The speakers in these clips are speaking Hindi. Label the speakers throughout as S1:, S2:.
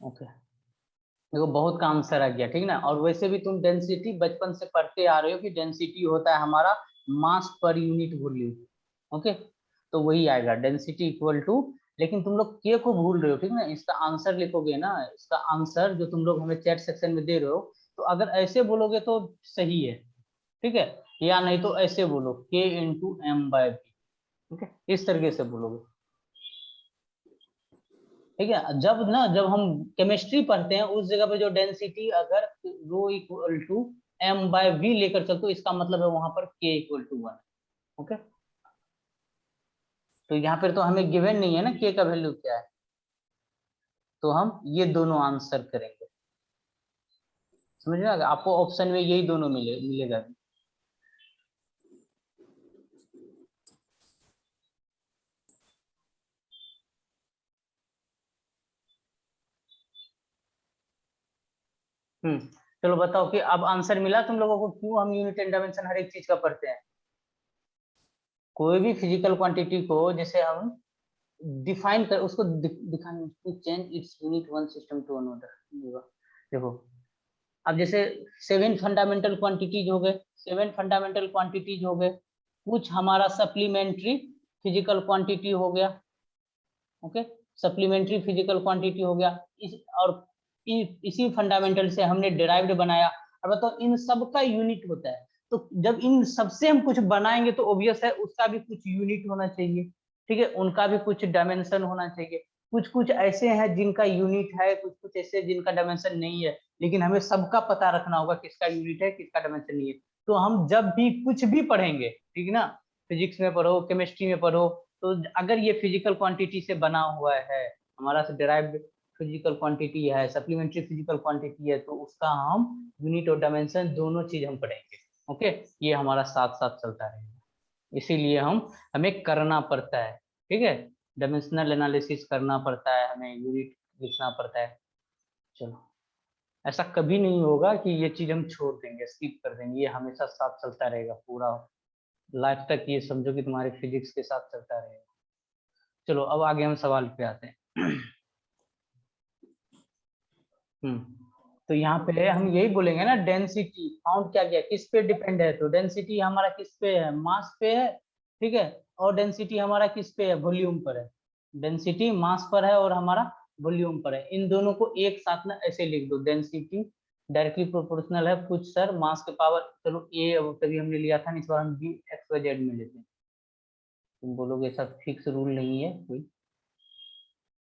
S1: ओके, देखो बहुत का आंसर आ गया, ठीक ना। और वैसे भी तुम डेंसिटी बचपन से पढ़ते आ रहे हो कि डेंसिटी होता है हमारा मास पर यूनिट वॉल्यूम। ओके, तो वही आएगा डेंसिटी इक्वल टू, लेकिन तुम लोग के को भूल रहे हो, ठीक ना। इसका आंसर लिखोगे ना, इसका आंसर जो तुम लोग हमें चैट सेक्शन में दे रहे हो, तो अगर ऐसे बोलोगे तो सही है, ठीक है, या नहीं तो ऐसे बोलो के इंटू एम बाय वी। ठीक है, इस तरीके से बोलोगे, ठीक है। जब हम केमिस्ट्री पढ़ते हैं उस जगह पे जो डेंसिटी अगर rho equal to M by V लेकर चलते हो, इसका मतलब है वहां पर के इक्वल टू 1। ओके, तो यहाँ पर तो हमें गिवन नहीं है ना के का वैल्यू क्या है, तो हम ये दोनों आंसर करेंगे। समझ में आ गया आपको, ऑप्शन में यही दोनों मिलेगा। चलो बताओ कि अब आंसर मिला तुम लोगों को, क्यों हम यूनिट एंड डायमेंशन हर एक चीज का पढ़ते हैं। कोई भी फिजिकल क्वांटिटी को जैसे हम डिफाइन कर उसको दिखाने to change its unit one system to another. देखो, अब जैसे 7 फंडामेंटल क्वांटिटीज हो गए, 7 फंडामेंटल क्वांटिटीज हो गए, कुछ हमारा सप्लीमेंट्री फिजिकल क्वांटिटी हो गया। ओके, सप्लीमेंट्री फिजिकल क्वांटिटी हो गया और इसी फंडामेंटल से हमने डिराइव्ड बनाया। अब बताओ इन सब का यूनिट होता है, तो जब इन सबसे हम कुछ बनाएंगे तो ऑब्वियस है उसका भी कुछ यूनिट होना चाहिए, ठीक है, उनका भी कुछ डायमेंशन होना चाहिए। कुछ कुछ ऐसे हैं जिनका यूनिट है, कुछ कुछ ऐसे जिनका डायमेंशन नहीं है, लेकिन हमें सबका पता रखना होगा किसका यूनिट है किसका डायमेंशन नहीं है। तो हम जब भी कुछ भी पढ़ेंगे, ठीक ना, फिजिक्स में पढ़ो केमिस्ट्री में पढ़ो, तो अगर ये फिजिकल क्वांटिटी से बना हुआ है, हमारा से डिराइव्ड फिजिकल क्वांटिटी है, सप्लीमेंट्री फिजिकल क्वांटिटी है, तो उसका हम यूनिट और डायमेंशन दोनों चीज हम पढ़ेंगे। ओके, ये हमारा साथ साथ चलता रहेगा, इसीलिए हमें करना पड़ता है, ठीक है, डायमेंशनल एनालिसिस करना पड़ता है, हमें यूनिट लिखना पड़ता है। चलो, ऐसा कभी नहीं होगा कि ये चीज हम छोड़ देंगे स्किप कर देंगे, ये हमेशा साथ चलता रहेगा पूरा लाइफ तक, ये समझो कि तुम्हारे फिजिक्स के साथ चलता रहेगा। चलो अब आगे हम सवाल पे आते हैं। तो यहाँ पे हम यही बोलेंगे ना, डेंसिटी फाउंड क्या किया, किस पे डिपेंड है, तो डेंसिटी हमारा किस पे है, मास पे है, ठीक है, और डेंसिटी हमारा किस पे है, वॉल्यूम पर है। डेंसिटी मास पर है और हमारा वॉल्यूम पर है, इन दोनों को एक साथ में ऐसे लिख दो, डेंसिटी डायरेक्टली प्रोपोर्शनल है कुछ सर मास के पावर, चलो ए तभी हमने लिया था, इस बार हम बी एक्स वाई जेड में लेते हैं। तुम बोलोगे ऐसा फिक्स रूल नहीं है कोई,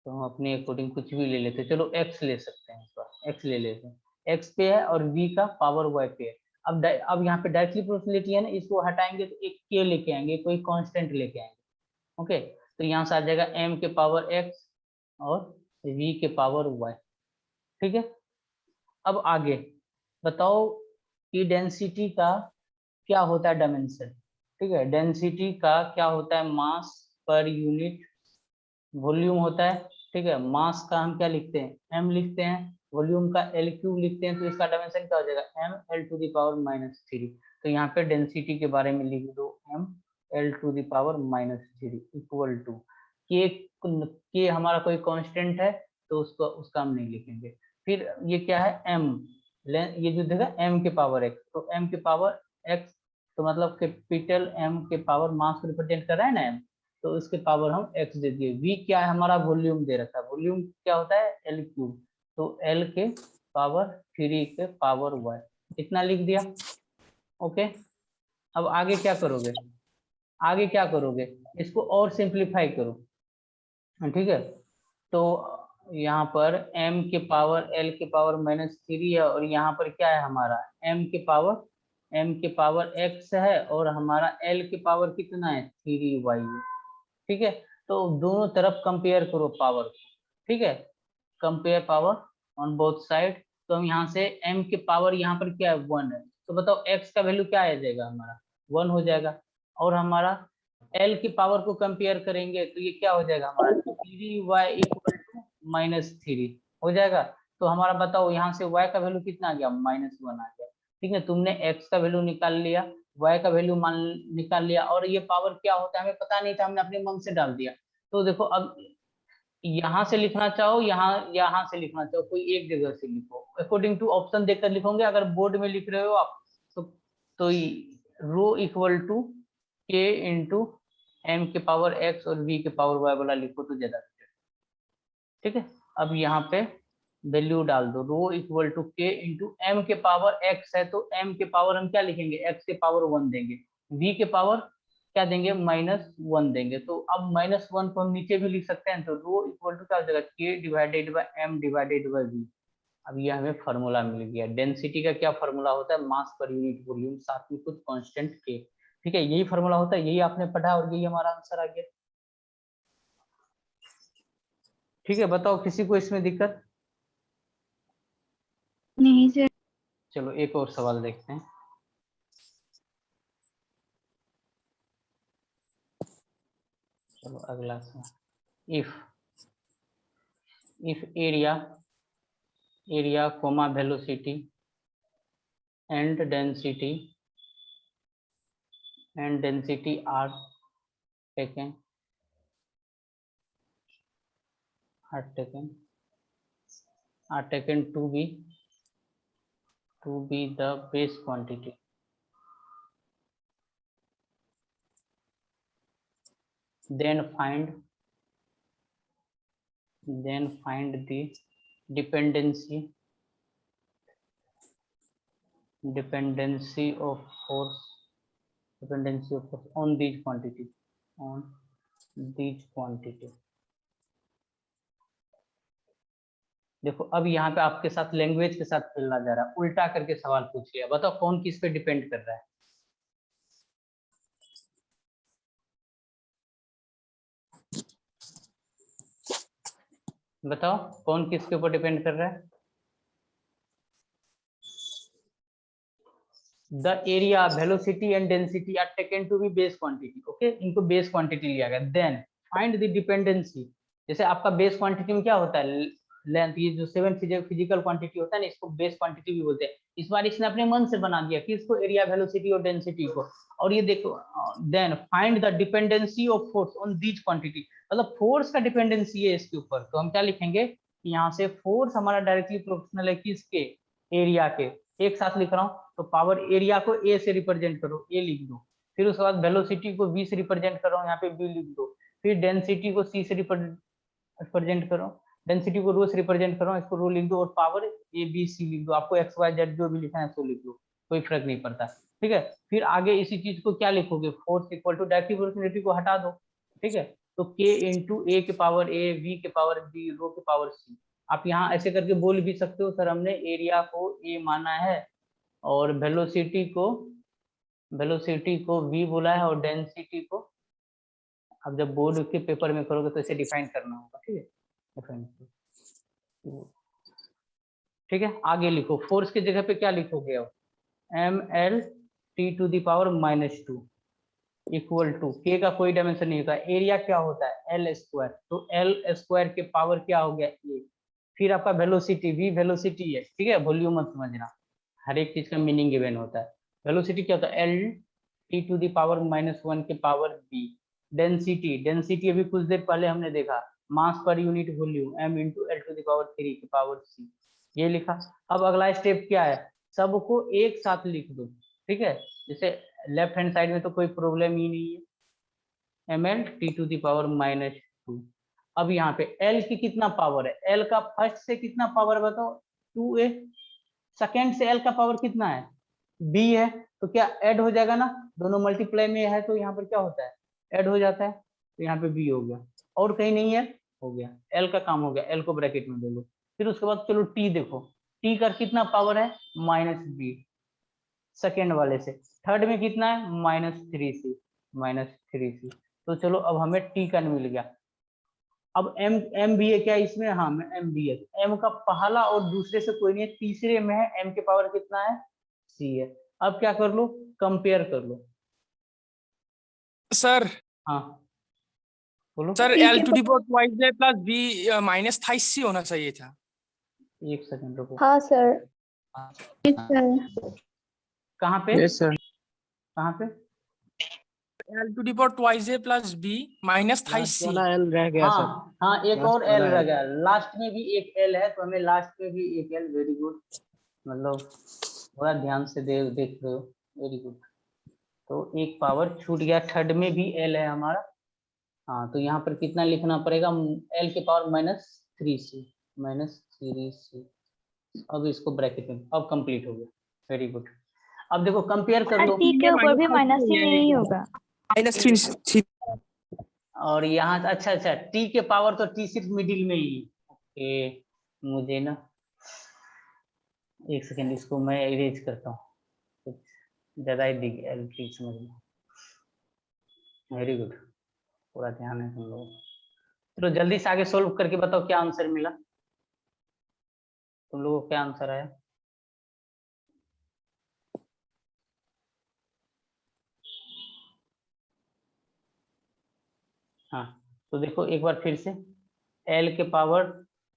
S1: तो हम अपने अकॉर्डिंग कुछ भी ले लेते हैं। चलो एक्स ले सकते हैं, इस बार एक्स ले लेते हैं, एक्स पे है और वी का पावर वाई पे है। अब यहाँ पे डायरेक्टली प्रोपोर्शनलिटी है ना, इसको हटाएंगे तो एक के लेके आएंगे, कोई कांस्टेंट लेके आएंगे। ओके, तो यहाँ से आ जाएगा एम के पावर एक्स और वी के पावर वाई, ठीक है। अब आगे बताओ कि डेंसिटी का क्या होता है डायमेंशन, ठीक है, डेंसिटी का क्या होता है, मास पर यूनिट वॉल्यूम होता है, ठीक है। मास का हम क्या लिखते हैं, एम लिखते हैं, वॉल्यूम का एल क्यूब लिखते हैं, तो इसका डायमेंशन क्या हो जाएगा, M L to the power -3। तो यहाँ पे डेंसिटी के बारे में लिख दो, M L to the power -3 equal to के हमारा कोई कांस्टेंट है, तो उसको उसका हम नहीं लिखेंगे। फिर ये क्या है, एम ये जो देगा एम के पावर एक्स, तो एम के पावर एक्स तो मतलब कैपिटल एम के पावर मास को रिप्रेजेंट कर रहा है ना एम, तो उसके पावर हम x दे दिए। v क्या है, हमारा वॉल्यूम दे रखा है, वॉल्यूम क्या होता है एल क्यूब, तो l के पावर 3 के पावर y, इतना लिख दिया। ओके, अब आगे क्या करोगे, आगे क्या करोगे, इसको और सिंप्लीफाई करो, ठीक है। तो यहाँ पर m के पावर l के पावर -3 है, और यहाँ पर क्या है हमारा m के पावर x है, और हमारा l के पावर कितना है 3y है, ठीक है। तो दोनों तरफ कंपेयर करो पावर को, ठीक है, compare power on both side. तो हम यहाँ से m के पावर यहाँ पर क्या है 1 है, तो बताओ x का वैल्यू क्या आ जाएगा हमारा 1 हो जाएगा, और हमारा l की पावर को कंपेयर करेंगे तो ये क्या हो जाएगा हमारा 3y इक्वल टू -3 हो जाएगा। तो हमारा बताओ यहाँ से y का वैल्यू कितना आ गया -1 आ गया, ठीक है। तुमने x का वैल्यू निकाल लिया, y का वैल्यू मान निकाल लिया, और ये पावर क्या होता है हमें पता नहीं था, हमने अपने मन से डाल दिया। तो देखो अब यहाँ से लिखना चाहो, यहाँ से लिखना चाहो, कोई एक जगह से लिखो, अकॉर्डिंग टू ऑप्शन देखकर लिखोगे। अगर बोर्ड में लिख रहे हो आप तो रो इक्वल टू के इंटू एम के पावर एक्स और वी के पावर वाई वाला लिखो तो ज्यादा बेटर। ठीक है, अब यहाँ पे वैल्यू डाल दो, रो इक्वल टू के इंटू एम के पावर एक्स है तो एम के पावर हम क्या लिखेंगे, एक्स के पावर 1 देंगे, वी के पावर क्या देंगे, -1 देंगे। तो अब -1 को हम नीचे भी लिख सकते हैं, तो रो इक्वल टू क्या हो जाएगा, K divided by M divided by V. अब ये हमें फार्मूला मिल गया। डेंसिटी का क्या फार्मूला होता है, मास पर यूनिट वॉल्यूम साथ में कुछ कांस्टेंट के। ठीक है, यही फार्मूला होता है, यही आपने पढ़ा और यही हमारा आंसर आ गया। ठीक है, बताओ किसी को इसमें दिक्कत?
S2: नहीं सर।
S1: चलो एक और सवाल देखते हैं। चलो अगला सवाल, if area comma velocity and density are taken to be the base quantity, then find the dependency of force on these quantity. देखो अब यहाँ पे आपके साथ लैंग्वेज के साथ खेलना जा रहा है, उल्टा करके सवाल पूछ लिया। बताओ कौन किस पे डिपेंड कर रहा है? बताओ कौन किसके ऊपर डिपेंड कर रहा है? The area, velocity and density are taken to be base quantity. Okay, इनको बेस क्वांटिटी लिया गया। Then find the dependency. जैसे आपका बेस क्वांटिटी में क्या होता है, लेंथ, ये जो 7 फिजिकल क्वांटिटी होता है ना, इसको बेस क्वांटिटी भी बोलते हैं। इस बार इसने अपने मन से बना दिया कि इसको एरिया, वेलोसिटी और डेंसिटी को। और ये देखो, then find the dependency of force on these quantity, मतलब फोर्स का डिपेंडेंसी है इसके ऊपर। तो हम क्या लिखेंगे, यहाँ से फोर्स हमारा डायरेक्टली प्रोपोर्शनल है किसके, एरिया के। एक साथ लिख रहा हूँ, तो पावर एरिया को ए से रिप्रेजेंट करो, ए लिख दो। फिर उसके बाद वेलोसिटी को बी से रिप्रेजेंट कर रहा हूँ, यहाँ पे बी लिख दो। फिर डेंसिटी को सी से रिप्रेजेंट करो, डेंसिटी को रो से रिप्रेजेंट करो, इसको रो लिख दो, और पावर ए बी सी लिख दो। आपको एक्स वाई जेड जो भी लिखना है सो लिख दो, कोई फर्क नहीं पड़ता। ठीक है, फिर आगे इसी चीज को क्या लिखोगे, force equal to directly proportionality को हटा दो। ठीक है, तो के इंटू ए के पावर ए, वी के पावर बी, रो के पावर सी। आप यहाँ ऐसे करके बोल भी सकते हो, सर हमने एरिया को ए माना है और वेलोसिटी को v बोला है और डेंसिटी को, अब जब बोर्ड के पेपर में करोगे तो इसे डिफाइन करना होगा। ठीक है, ठीक है, आगे लिखो। फोर्स की जगह पे क्या लिखोगे, अब mL(T⁻²) इक्वल टू, के का कोई डायमेंशन नहीं होता, एरिया क्या होता है L², तो L² के पावर क्या हो गया ए। फिर आपका वेलोसिटी, v वेलोसिटी है। ठीक है, वॉल्यूम मत समझना, हर एक चीज का मीनिंग गिवन होता है। वेलोसिटी क्या होता है, L(T⁻⁻1) के पावर b। डेंसिटी अभी कुछ देर पहले हमने देखा, मास per unit volume, m into L⁻³ के पावर c, ये लिखा। अब अगला स्टेप क्या है, सबको एक साथ लिख दो। ठीक है, जैसे लेफ्ट हैंड साइड में तो कोई प्रॉब्लम ही नहीं है, mL(T⁻²). अब यहाँ पे L की कितना पावर है, L का फर्स्ट से कितना पावर बताओ, 2a। सेकेंड से L का पावर कितना है, b है, तो क्या ऐड हो जाएगा ना, दोनों मल्टीप्लाई में है तो यहाँ पर क्या होता है, ऐड हो जाता है, तो यहाँ पे b हो गया, और कहीं नहीं है, हो गया, L का काम हो गया, L को ब्रैकेट में दे दो। फिर उसके बाद चलो T देखो, T का कितना पावर है, -b सेकेंड वाले से, थर्ड में कितना है, -3c। तो चलो अब हमें T का मिल गया। अब m भी है क्या इसमें, हाँ m भी है, m का पहला और दूसरे से कोई नहीं है, तीसरे में है, m के पावर कितना है, c है। अब क्या कर लो, कंपेयर कर लो।
S3: सर
S1: हाँ बोलो।
S3: Sir L⁻² plus b -23c होना चाहिए था।
S1: एक सेकंड रुको।
S2: हाँ सर।
S1: कहाँ पे,
S4: यस सर।
S1: कहाँ पे,
S3: L to the power twice a plus b minus thrice
S2: last
S3: c.
S2: वाला एल रह गया सर।
S1: हाँ हाँ, एक
S2: Last
S1: और एल
S2: वाला
S1: रह
S2: L।
S1: गया, लास्ट में भी एक एल है, तो हमें लास्ट में भी एक एल। वेरी गुड, मतलब थोड़ा ध्यान से देख रहे हो, वेरी गुड। तो एक पावर छूट गया, थर्ड में भी एल है हमारा। हाँ, तो यहाँ पर कितना लिखना पड़ेगा, एल के पावर -3c, -3c। अब इसको ब्रैकेट में, अब कंप्लीट हो गया, वेरी गुड। अब देखो कंपेयर कर लो,
S4: टी के ऊपर भी माइनस ही नहीं होगा।
S3: Minus three.
S1: और यहाँ अच्छा टी के पावर तो टी सिर्फ मिडिल में ही। ओके, मुझे ना एक सेकेंड, इसको मैं इरेज करता हूँ, कुछ ज्यादा ही दिख गया, प्लीज समझ लो। वेरी गुड, पूरा ध्यान है तुम लोग। चलो जल्दी से आगे सोल्व करके बताओ क्या आंसर मिला तुम लोगों को, क्या आंसर आया। हाँ, तो देखो एक बार फिर से, एल के पावर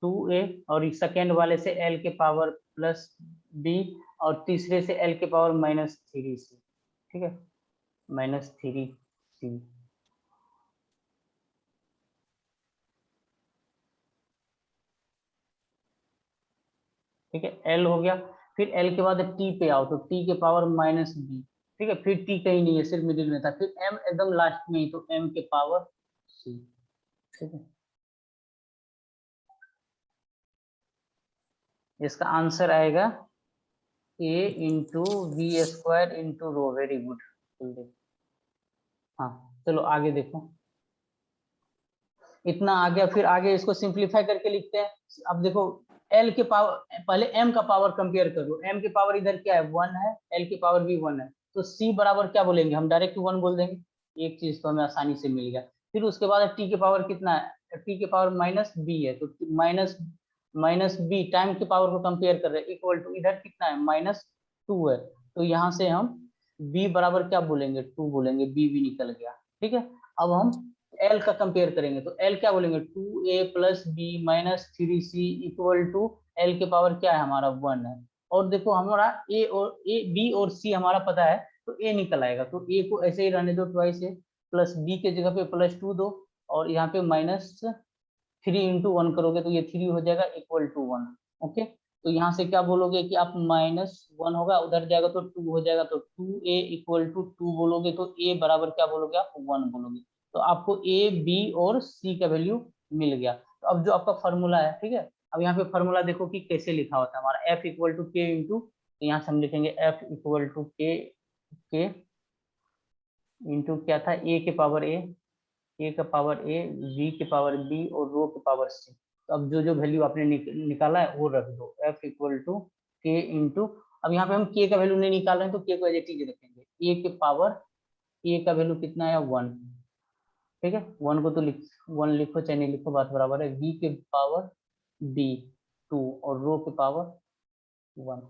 S1: 2a, और सेकेंड वाले से एल के पावर +b, और तीसरे से एल के पावर -3c, ठीक है, -3c। ठीक है, एल हो गया, फिर एल के बाद टी पे आओ, तो टी के पावर -b, ठीक है, फिर टी कहीं नहीं है, सिर्फ मिडिल में था, फिर एम एकदम लास्ट में ही, तो एम के पावर c, ठीक है। इसका आंसर आएगा a into v² into rho. Very good. हाँ, चलो आगे देखो, इतना आ गया, फिर आगे इसको सिंप्लीफाई करके लिखते हैं। अब देखो एल के पावर, पहले एम का पावर कंपेयर करो, एम के पावर इधर क्या है, 1 है, एल के पावर भी 1 है, तो सी बराबर क्या बोलेंगे हम, डायरेक्ट 1 बोल देंगे। एक चीज तो हमें आसानी से मिल गया। फिर उसके बाद टी के पावर कितना है, टी के पावर -b है, तो -b टाइम के पावर को कंपेयर कर रहे हैं, इक्वल टू इधर कितना है, -2 है, तो यहाँ से हम b बराबर क्या बोलेंगे, 2 बोलेंगे, b भी निकल गया, ठीक है। अब हम एल का कंपेयर करेंगे, तो एल क्या बोलेंगे, 2a + b - 3c equal to L के पावर क्या है हमारा, 1 है। और देखो हमारा ए बी और सी हमारा पता है, तो ए निकल आएगा, तो ए को ऐसे ही रहने दो, ट्वाइस ए, प्लस बी के जगह पे +2 दो, और यहाँ पे -3 × 1 करोगे तो ये 3 हो जाएगा, इक्वल टू 1। ओके, तो यहाँ से क्या बोलोगे कि आप -1 होगा, उधर जाएगा तो 2 हो जाएगा, तो 2a = 2 बोलोगे, तो a बराबर क्या बोलोगे आप, 1 बोलोगे, तो आपको a b और c का वैल्यू मिल गया। तो अब जो आपका फॉर्मूला है, ठीक है, अब यहाँ पे फॉर्मूला देखो कि कैसे लिखा होता है हमारा, f = k इंटू, तो यहाँ से हम लिखेंगे f = k इंटू क्या था, a के पावर a, a का पावर a, v के पावर b और रो के पावर c। तो अब जो जो वैल्यू आपने निकाला है वो रख दो, f = k इंटू, अब यहाँ पे हम k का वैल्यू नहीं निकाल रहे हैं, तो k को एज इट इज रखेंगे, a के पावर, a का वैल्यू कितना है, 1, ठीक है, 1 को तो 1 लिखो चाहे नहीं लिखो, बात बराबर है। v के पावर b 2 और रो के पावर 1।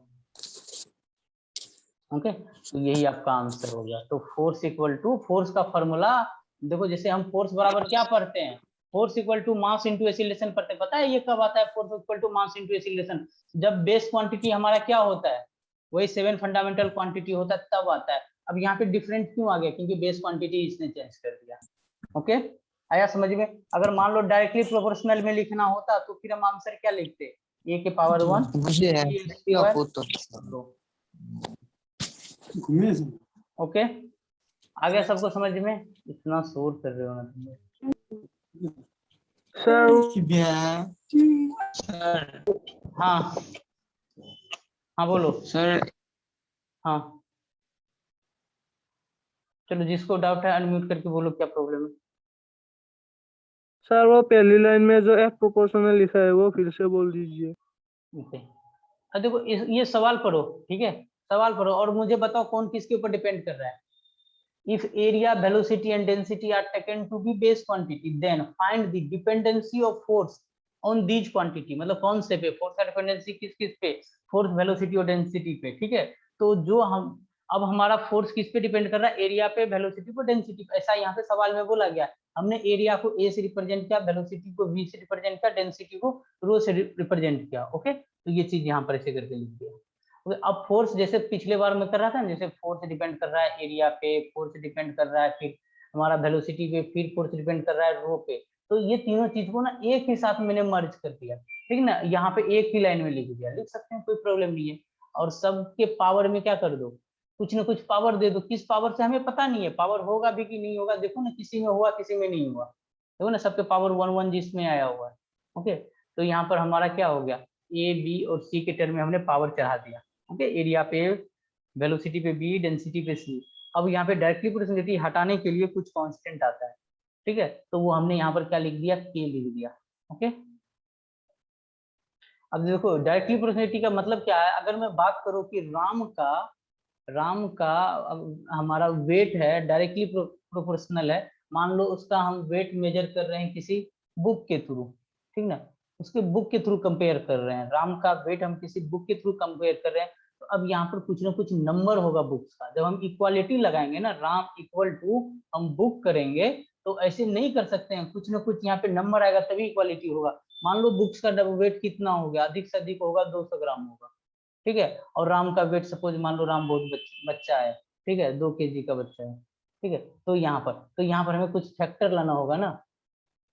S1: ओके, तो यही आपका आंसर हो गया। तो फोर्स का फॉर्मूला देखो, जैसे हम फोर्स बराबर क्या पढ़ते हैं, फोर्स = मास इंटू एक्सीलरेशन पढ़ते हैं, पता है ये कब आता है, फोर्स = मास इंटू एक्सीलरेशन, जब बेस क्वांटिटी हमारा क्या होता है, वही 7 फंडामेंटल क्वांटिटी होता है, तब आता है। अब यहाँ पे डिफरेंट क्यों आ गया, क्योंकि बेस क्वांटिटी इसने चेंज कर दिया। ओके, आया समझ में। अगर मान लो डायरेक्टली प्रोपोर्शनल में लिखना होता तो फिर हम आंसर क्या लिखते, a के पावर 1 ओके, आ गया सबको समझ में, इतना शोर कर रहे हो ना तुम।
S2: सर
S1: हाँ हाँ बोलो
S2: सर
S1: हाँ, चलो जिसको डाउट है अनम्यूट करके बोलो, क्या प्रॉब्लम है।
S5: सर वो पहली लाइन में जो f प्रोपोर्शनल लिखा है वो फिर से बोल दीजिए।
S1: ओके, अब देखो ये सवाल पढ़ो, ठीक है, सवाल पढ़ो और मुझे बताओ कौन किसके ऊपर डिपेंड कर रहा है। If area, velocity and density are taken to be base quantity, then find the dependency of force on these quantity। मतलब कौन से पे फोर्स का डिपेंडेंसी किस किस पे, फोर्स, वेलोसिटी और डेंसिटी पे, ठीक है। तो जो हम, अब हमारा फोर्स किस पे डिपेंड कर रहा है, एरिया पे, वेलोसिटी पे, डेंसिटी पे, ऐसा यहाँ पे सवाल में बोला गया। हमने एरिया को a से रिप्रेजेंट किया, वेलोसिटी को v से रिप्रेजेंट किया, डेंसिटी को रो से रिप्रेजेंट किया। ओके, तो ये चीज यहाँ पर ऐसे करके लिख दिया। अब फोर्स जैसे पिछले बार में कर रहा था, जैसे फोर्स डिपेंड कर रहा है एरिया पे, फोर्स डिपेंड कर रहा है फिर हमारा वेलोसिटी पे, फिर फोर्स डिपेंड कर रहा है रो पे। तो ये तीनों चीज को ना एक ही साथ मैंने मर्ज कर दिया, ठीक ना, यहाँ पे एक ही लाइन में लिख दिया, लिख सकते हैं, कोई प्रॉब्लम नहीं है। और सबके पावर में क्या कर दो, कुछ ना कुछ पावर दे दो। किस पावर से हमें पता नहीं है, पावर होगा भी कि नहीं होगा, देखो ना, किसी में हुआ किसी में नहीं हुआ, देखो ना, सबके पावर 1 1 जिसमें आया हुआ है। ओके, तो यहाँ पर हमारा क्या हो गया, ए बी और सी के टर्म में हमने पावर चढ़ा दिया। ओके, एरिया पे, वेलोसिटी पे बी, डेंसिटी पे सी। अब यहाँ पे डायरेक्टली प्रोपोर्शनलिटी हटाने के लिए कुछ कांस्टेंट आता है, ठीक है, तो वो हमने यहाँ पर क्या लिख दिया, के लिख दिया। ओके, अब देखो डायरेक्टली प्रोपोर्शनलिटी का मतलब क्या है, अगर मैं बात करूं कि राम का हमारा वेट है, डायरेक्टली प्रोपोर्शनल है, मान लो उसका हम वेट मेजर कर रहे हैं किसी बुक के थ्रू, ठीक ना, उसके बुक के थ्रू कंपेयर कर रहे हैं, राम का वेट हम किसी बुक के थ्रू कंपेयर कर रहे हैं, तो अब यहाँ पर कुछ ना कुछ नंबर होगा बुक्स का। जब हम इक्वालिटी लगाएंगे ना, राम इक्वल टू हम बुक करेंगे, तो ऐसे नहीं कर सकते हैं, कुछ ना कुछ यहाँ पे नंबर आएगा तभी इक्वालिटी होगा। मान लो बुक्स का वेट कितना हो गया, अधिक से अधिक होगा 200 ग्राम होगा, ठीक है, और राम का वेट सपोज मान लो राम बहुत बच्चा है, ठीक है, 2 kg का बच्चा है, ठीक है, तो यहाँ पर हमें कुछ फैक्टर लाना होगा ना,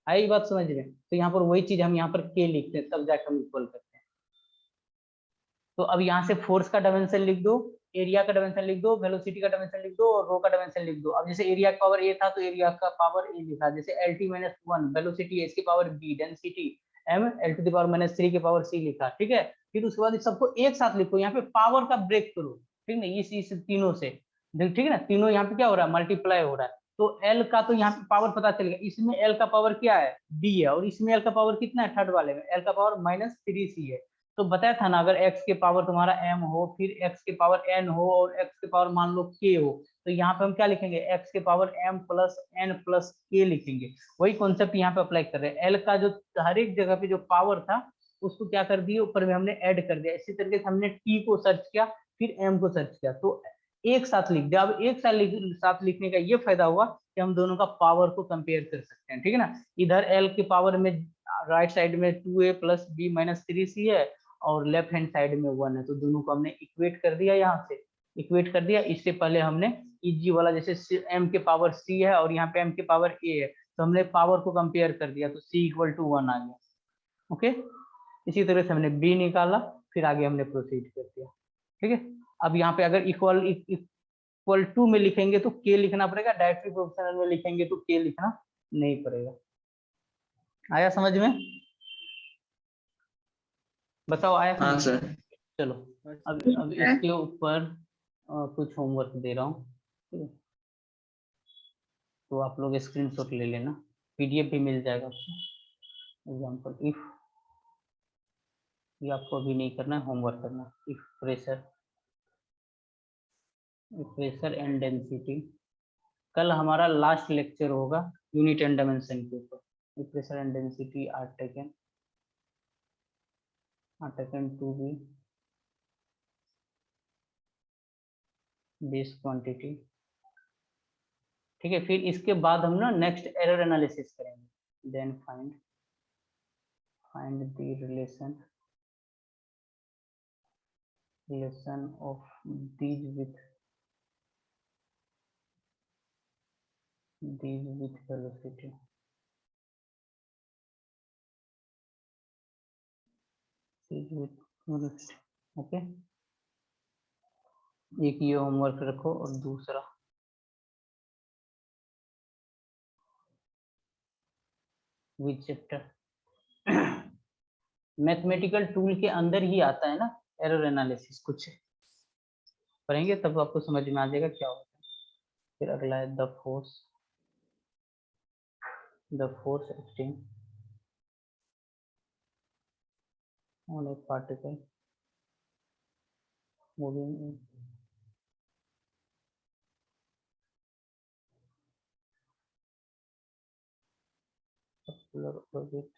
S1: आई बात समझ में, तो यहाँ पर वही चीज हम यहाँ पर के लिखते हैं, तब जाकर हम इक्वल करते हैं। तो अब यहाँ से फोर्स का डायमेंशन लिख दो, एरिया का डायमेंशन लिख दो, वेलोसिटी का डायमेंशन लिख दो, और रो का डायमेंशन लिख दो। अब जैसे एरिया का पावर ए था तो एरिया का पावर ए लिखा, जैसे LT-1, वेलोसिटी इसकी power B, density m, L⁻³ के पावर c लिखा, ठीक है। फिर उसके बाद सबको एक साथ लिखो, यहाँ पे पावर का ब्रेक करो, ठीक है, इस तीनों से, ठीक है ना, तीनों यहाँ पे क्या हो रहा है, मल्टीप्लाई हो रहा है, तो L का तो यहाँ पे पावर पता चल गया, इसमें L का पावर क्या है, d है, और इसमें L का पावर कितना है, थर्ड वाले में L का पावर -3c है। तो बताया था ना, अगर x के पावर तुम्हारा m हो, फिर x के पावर n हो, और x के पावर मान लो k हो, तो यहाँ पे हम क्या लिखेंगे, x के power m plus n plus k लिखेंगे। वही कॉन्सेप्ट यहाँ पे अप्लाई कर रहे हैं, l का जो हर एक जगह पे जो पावर था उसको क्या कर दिया, ऊपर में हमने ऐड कर दिया। इसी तरीके से हमने t को सर्च किया, फिर m को सर्च किया, तो एक साथ लिख दिया। अब एक साथ लिखने का ये फायदा हुआ कि हम दोनों का पावर को कंपेयर कर सकते हैं, ठीक है ना। इधर l के पावर में राइट साइड में 2a plus b minus 3c है, और लेफ्ट हैंड साइड में 1 है, तो दोनों को हमने इक्वेट कर दिया, यहाँ से इक्वेट कर दिया। इससे पहले हमने इजी वाला, जैसे m के पावर c है और यहाँ पे m के पावर a है, तो हमने पावर को कंपेयर कर दिया, तो c = 1 आ गया। ओके, इसी तरह से हमने b निकाला, फिर आगे हमने प्रोसीड कर दिया, ठीक है। अब यहाँ पे अगर इक्वल टू में लिखेंगे तो k लिखना पड़ेगा, डायरेक्टली प्रोपोर्शनल में लिखेंगे तो k लिखना नहीं पड़ेगा। आया समझ में, बताओ आया समझ
S2: हाँ
S1: में?
S2: सर।
S1: चलो, अब इसके ऊपर कुछ होमवर्क दे रहा हूँ, ठीक है, तो आप लोग स्क्रीनशॉट ले लेना, PDF भी मिल जाएगा उसमें। एग्जाम्पल इफ, ये आपको अभी नहीं करना है, होमवर्क करना है। इफ प्रेशर एंड डेंसिटी, कल हमारा लास्ट लेक्चर होगा यूनिट एंड डायमेंशन के ऊपर। If pressure and density are taken to be this quantity, ठीक है। फिर इसके बाद हम ना नेक्स्ट एरर एनालिसिस करेंगे, then find the relation of these with velocity। Okay, एक ये होमवर्क रखो, और दूसरा विच चैप्टर, मैथमेटिकल टूल के अंदर ही आता है ना एरर एनालिसिस, कुछ पढ़ेंगे तब आपको समझ में आ जाएगा क्या होता है। फिर अगला है the force acting on A particle moving in circular orbit,